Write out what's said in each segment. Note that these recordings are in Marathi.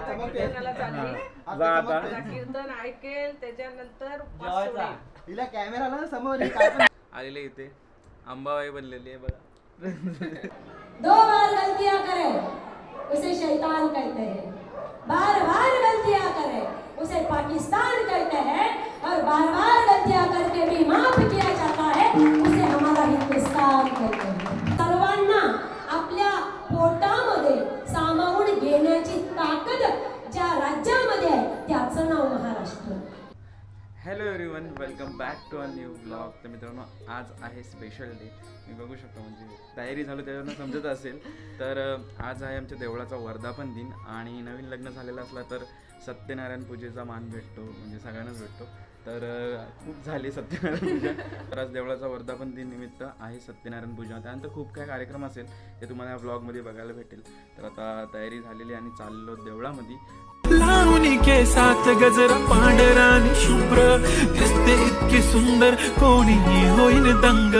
कीर्तनाला चालली, कीर्तन ऐकेल त्याच्यानंतर तिला कॅमेराला समोर आलेले इथे अंबाबाई बनलेली आहे बघा. 2 बार गलतियां करे उसे शैतान कहते हैं, बार बार गलतियां करे उसे पाकिस्तान कहते हैं, और बार बार गलतियां करके भी माफ किया जाता है उसे हमारा हिंदुस्तान कहते हैं. सर्वांना आपल्या पोटामध्ये सामावून घेण्याची ताकद ज्या राज्यामध्ये आहे त्याचं नाव Maharashtra. Hello everyone, welcome back to a new blog. तर मित्रांनो, आज आहे स्पेशल डे. मी बघू शकतो, म्हणजे तयारी झाली त्याच्यावरून समजत असेल. तर आज आहे आमच्या देवळाचा वर्धापन दिन, आणि नवीन लग्न झालेलं असला तर सत्यनारायण पूजेचा मान भेटतो, म्हणजे सगळ्यांनाच भेटतो. तर खूप झाली सत्यनारायण पूजा. तर आज देवळाचा वर्धापन दिन निमित्त आहे सत्यनारायण पूजा. त्यानंतर खूप काही कार्यक्रम असेल ते तुम्हाला या ब्लॉगमध्ये बघायला भेटेल. तर आता तयारी झालेली आणि चाललो देवळामध्ये. लावणी के साथ गजरा पांढरा आणि शुभ्र दिसते इतकी सुंदर, कोणीही होईल दंग.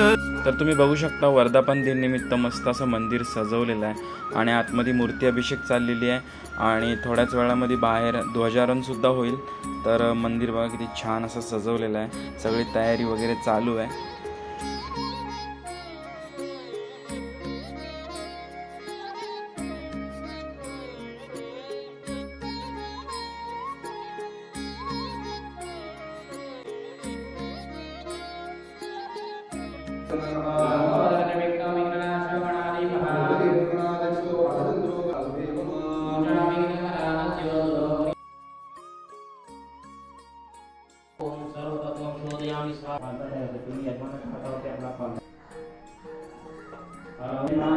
तर तुम्ही बघू शकता, वर्धापन दिन निमित्त मस्त असं मंदिर सजवलेलं आहे, आणि आतमध्ये मूर्ती अभिषेक चाललेली आहे, आणि थोड्याच वेळामध्ये बाहेर ध्वजारोहण सुद्धा होईल. तर मंदिर बघा किती छान असं सजवलेलं आहे, सगळी तयारी वगैरे चालू आहे.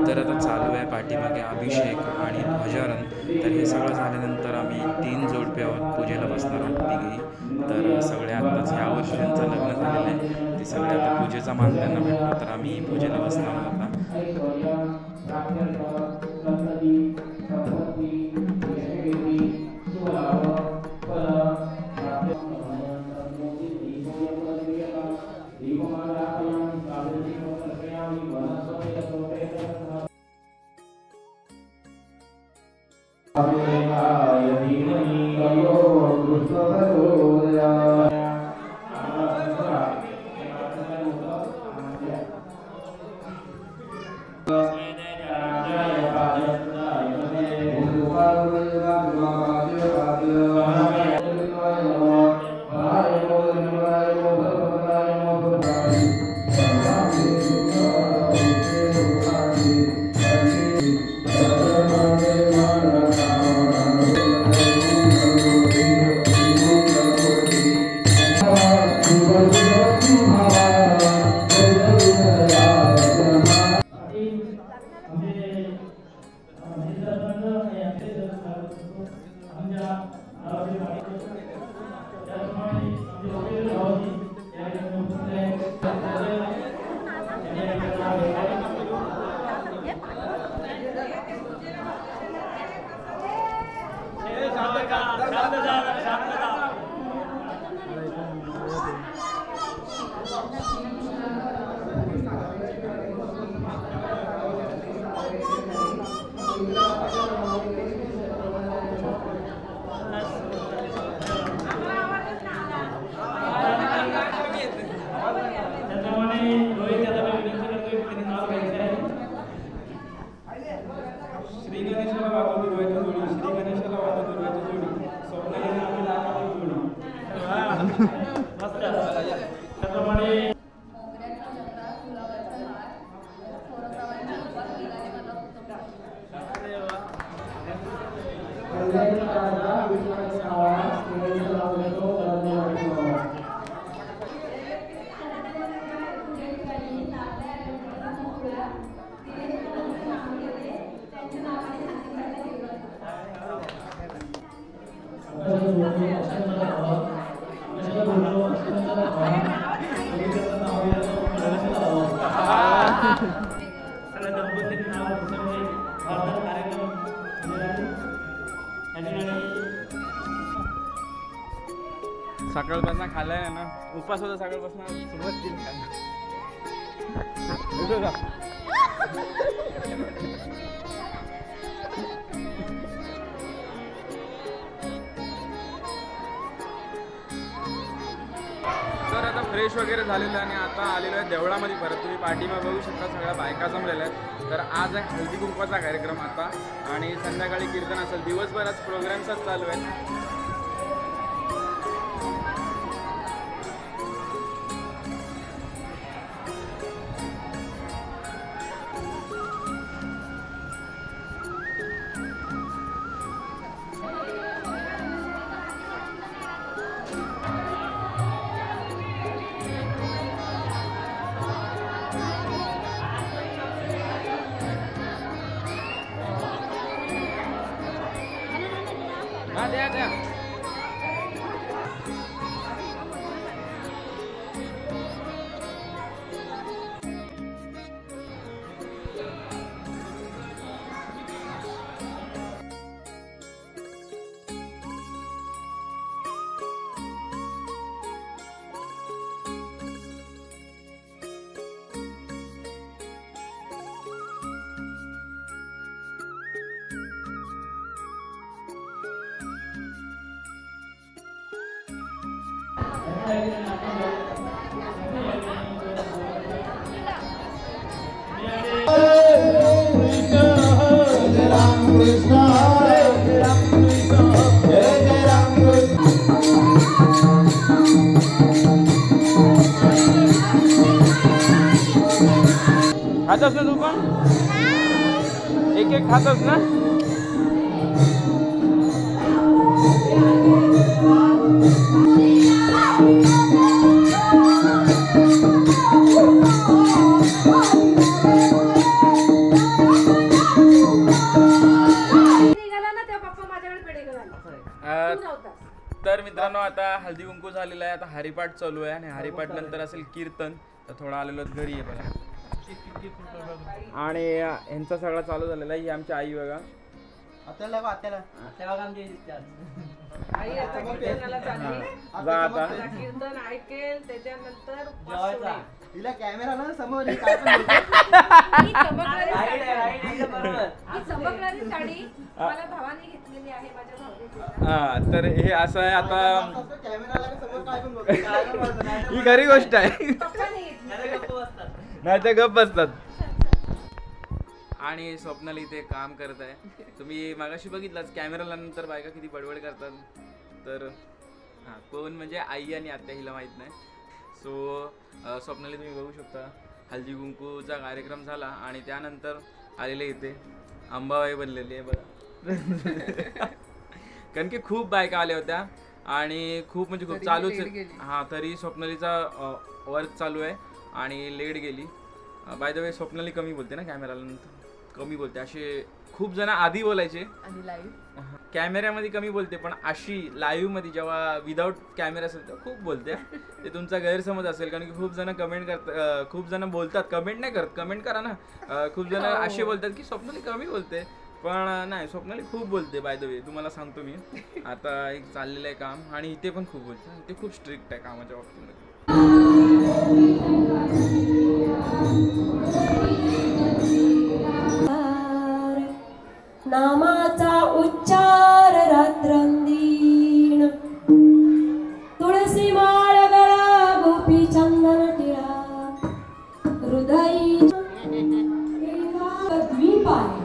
तर आता चालू आहे पाठीमागे अभिषेक आणि ध्वजारोहण. तर हे सगळं झाल्यानंतर आम्ही 3 जोडपे पूजेला बसणार आहोत तिघेही. तर सगळे आत्ताच ह्या वर्षी ज्यांचं लग्न झालेलं आहे ते सगळे आता पूजेचा मान त्यांना भेटतो. तर आम्ही पूजेला बसणार आहोत आता. सकाळपासून खाल्लाय ना, उपास होता सकाळपासून, सुरुवात केली खायला. फ्रेश वगैरे झालेलं आहे आणि आता आलेलो आहे देवळामध्ये परत. तुम्ही पाठीमागे बघू शकता सगळ्या बायका जमलेल्या आहेत. तर आज आहे हळदी कुंकवाचा कार्यक्रम आता आणि संध्याकाळी कीर्तन असेल. दिवसभरात प्रोग्राम्सच चालू आहेत. द्या खातस ना तू पण एक एक खातस ना. तर मित्रांनो आता हळदी कुंकू झालेला आहे. आता हरिपाठ चालू आहे आणि हरिपाठ नंतर असेल कीर्तन. तर थोडा आलेलो घरी आहे बघा आणि यांचा सगळा चालू झालेला आहे. ही आमची आई बघा. आई आता कीर्तनाला चालली. कीर्तन ऐकेल त्याच्यानंतर तिला कॅमेरा ना समोर काय पण चमकणारी साडी मला भावाने घेतलेली आहे माझ्या भावाने. हा तर हे असं आहे आता. कॅमेराला समोर काय पण बोलतो. ही खरी गोष्ट आहे. नाही ते गप्प बसतात. आणि स्वप्नाली इथे काम करत आहे. तुम्ही मागाशी बघितलाच कॅमेराला नंतर बायका किती बडबड करतात. तर हां कोण म्हणजे आई आणि आत्या हिला माहीत नाही. सो स्वप्नाली तुम्ही बघू शकता हळदी कुंकूचा कार्यक्रम झाला आणि त्यानंतर आलेले इथे अंबाबाई बनलेली आहे बघा. कारण की खूप बायका आल्या होत्या आणि खूप म्हणजे खूप चालूच. हां तरी स्वप्नालीचा वर्क चालू आहे आणि लेट गेली. बाय द वे स्वप्नाली कमी बोलते ना कॅमेराला नंतर कमी बोलते. असे खूप जण आधी बोलायचे कॅमेऱ्यामध्ये कमी बोलते पण अशी लाईव्ह मध्ये जेव्हा विदाऊट कॅमेरा असेल तेव्हा खूप बोलते. ते तुमचा गैरसमज असेल कारण की खूप जण कमेंट करतात. खूप जण बोलतात कमेंट नाही करत. कमेंट करा ना. खूप जण असे बोलतात की स्वप्नाली कमी बोलते पण नाही स्वप्नाली खूप बोलते. बाय द वे तुम्हाला सांगतो मी आता एक चाललेलं आहे काम आणि इथे पण खूप बोलते. इथे खूप स्ट्रिक्ट आहे कामाच्या बाबतीमध्ये. नामाचा उच्चार रात्रंदीण तुळसी माळ गळा गोपी चंदन टिळा हृदयी द्वीप आहे.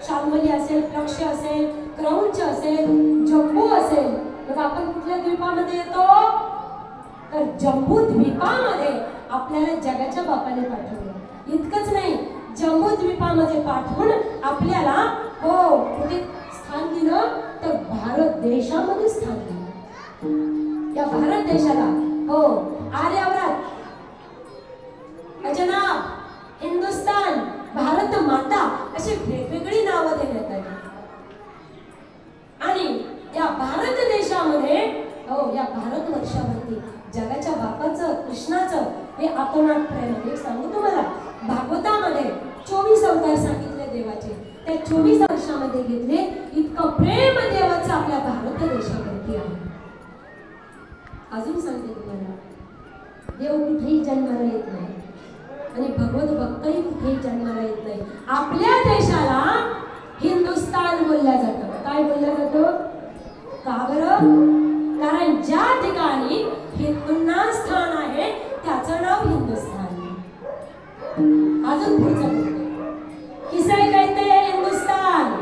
शाल्मली असेल पक्ष असेल क्रौंच असेल जम्बू असेल. मग आपण कुठल्या द्वीपामध्ये येतो तर जम्बू द्वीपामध्ये आपल्याला जगाच्या बापाने पाठवलं. इतकंच नाही जम्बू द्वीपामध्ये पाठवून आपल्याला कुठे स्थान दिलं तर भारत देशामध्ये स्थान दिलं. या भारत देशाला आर्यावर्त अजनाब हिंदुस्तान भारत माता अशी वेगवेगळी नावं देण्यात आली. आणि या भारत देशामध्ये या भारत वर्षावरती जगाच्या बापाचं कृष्णाचं हे अतोनाट प्रेम आहे. सांगू तुम्हाला भागवतामध्ये 24 अवतार सांगितले देवाचे. त्या 24 वर्षामध्ये घेतले इतकं प्रेम देवाचं आपल्या भारत देशावरती आहे. अजून सांगते तुम्हाला देव कुठेही जन्माला येत नाही आणि भगवत भक्तही कुठेही जन्माला येत नाही. आपल्या देशाला हिंदुस्तान बोलल्या जातं. काय बोलल्या जातं का बरं? कारण ज्या ठिकाणी हिंदूंना स्थान आहे अजून पुढचं किसे कहते हैं हिंदुस्तान.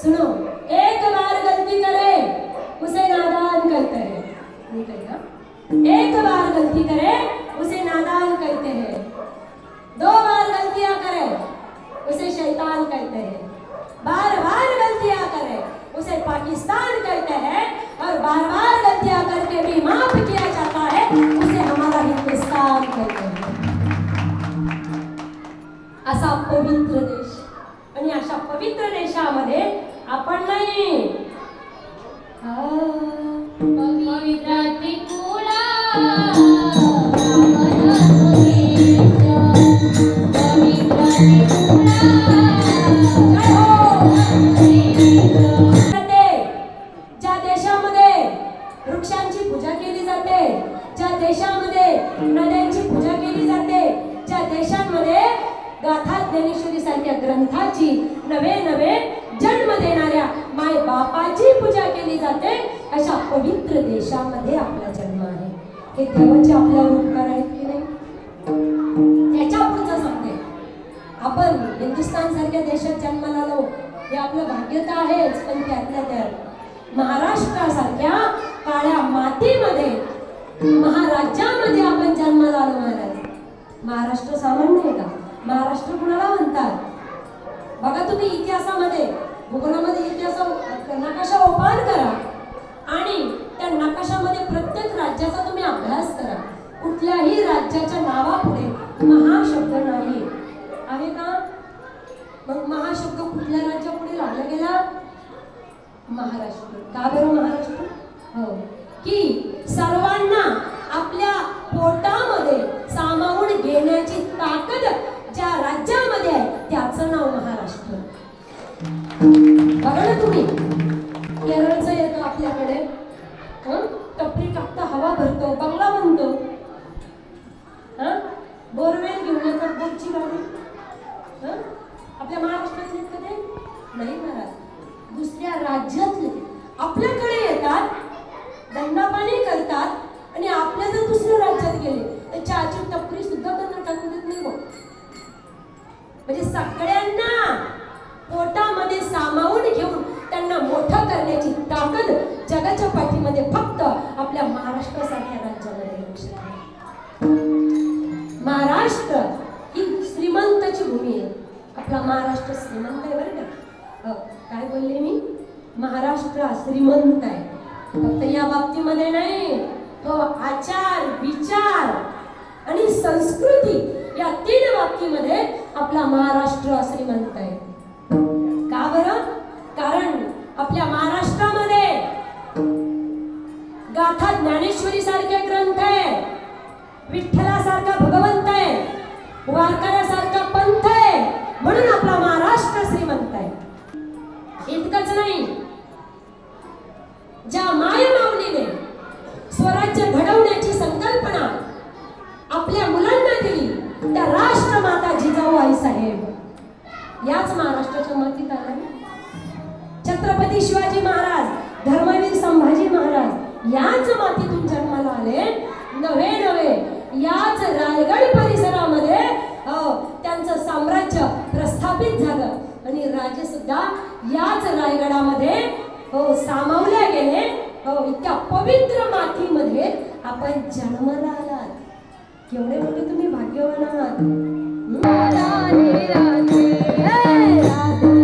सुनो, एक बार गलती करे उसे नादान कहते हैं. नहीं कहेगा. एक बार गलती करे उसे नादान कहते हैं. 2 बार गलतियां करे उसे शैतान कहते हैं. बार बार गलतियां करे उसे पाकिस्तान कहते हैं. और बार बार गलतियां करके भी माफ किया जाता है उसे हमारा हिंदुस्तान कहते हैं. असा पवित्र देश आणि अशा पवित्र देशामध्ये आपण नाही पवित्राती कुळा ज्या देशामध्ये वृक्षांची पूजा केली जाते, ज्या देशामध्ये नद्यांची पूजा केली जाते, ज्या देशांमध्ये गाथा ज्ञानेश्वरी सारख्या ग्रंथाची नवे नवे जन्म देणाऱ्या माय बापाची पूजा केली जाते, अशा पवित्र देशामध्ये आपला जन्म आहे. हे देवाचे आपल्यावर उपकार आहेत की नाही. त्याच्या पुढचं सांगते, आपण हिंदुस्थान सारख्या देशात जन्माला आलो हे आपलं भाग्य तर आहेच, पण त्यातल्या त्यात महाराष्ट्रासारख्या काळ्या मातीमध्ये महाराज्यामध्ये आपण जन्माला आलो. महाराष्ट्र सामान्य आहे का? महाराष्ट्र कुणाला म्हणतात बघा. तुम्ही इतिहासामध्ये भूगोलामध्ये इतिहास नकाशा ओपन करा आणि त्या नकाशामध्ये प्रत्येक राज्याचा तुम्ही अभ्यास करा. कुठल्याही राज्याच्या नावापुढे महाशब्द नाही आहे का? मग महाशब्द कुठल्या राज्यापुढे लागला गेला? महाराष्ट्र. का बरं महाराष्ट्र? हो, की सर्वांना आपल्या पोटामध्ये सामावून घेण्याची ताकद ज्या राज्यामध्ये आहे त्याचं नाव महाराष्ट्र. बघा ना तुम्ही, केरळचं येतं आपल्याकडे, टपरी टाकता हवा भरतो, बंगला बनतो, बोरवेल घेऊन येतात, बोरची गाडी. आपल्या महाराष्ट्रात येत का ते? नाही महाराज. दुसऱ्या राज्यातले आपल्याकडे येतात, दंडापाणी करतात आणि आपल्या जर दुसऱ्या राज्यात गेले तर चहाची टपरी सुद्धा त्यांना टाकू देत नाही. म्हणजे सगळ्यांना पोटामध्ये सामावून घेऊन त्यांना मोठं करण्याची ताकद जगाच्या पाठीमध्ये फक्त आपल्या महाराष्ट्रासारख्या राज्यामध्ये येऊ शकते. महाराष्ट्र ही श्रीमंताची भूमी आहे. आपला महाराष्ट्र श्रीमंत आहे बरं का. काय बोलले मी? महाराष्ट्र श्रीमंत आहे. फक्त या बाबतीमध्ये नाही, तो आचार विचार आणि संस्कृती या 3 बाबतीमध्ये आपला महाराष्ट्र श्रीमंत आहे. का बरं? कारण आपल्या महाराष्ट्रामध्ये गाथा ज्ञानेश्वरी सारखे ग्रंथ आहे, विठ्ठलासारखा भगवंत आहे, वारकऱ्यासारखा पंथ आहे, म्हणून आपला महाराष्ट्र श्रीमंत आहे. इतकंच नाही, ज्या मायमाऊलीने स्वराज्य घडवण्याची संकल्पना आपल्या मुलांना दिली त्या राष्ट्रमाता जिजाऊ आई साहेब याच महाराष्ट्राच्या मातीत आल्या. छत्रपती शिवाजी महाराज, धर्मवीर संभाजी महाराज याच मातीतून जन्माला आले. नवे नवे याच रायगड परिसरामध्ये त्यांचं साम्राज्य प्रस्थापित झालं आणि राजे सुद्धा याच रायगडामध्ये सामावल्या गेले. इतक्या पवित्र मातीमध्ये आपण जन्माला आलात. केवढे मोठे तुम्ही भाग्यवान आहात. राधे राधे राधे राधे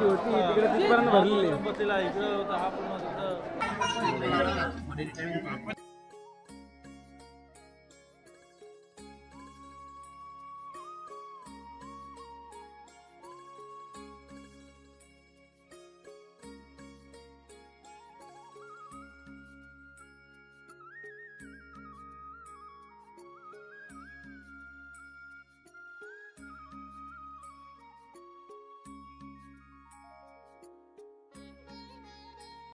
होती तिकडे तिथपर्यंत भरलेली.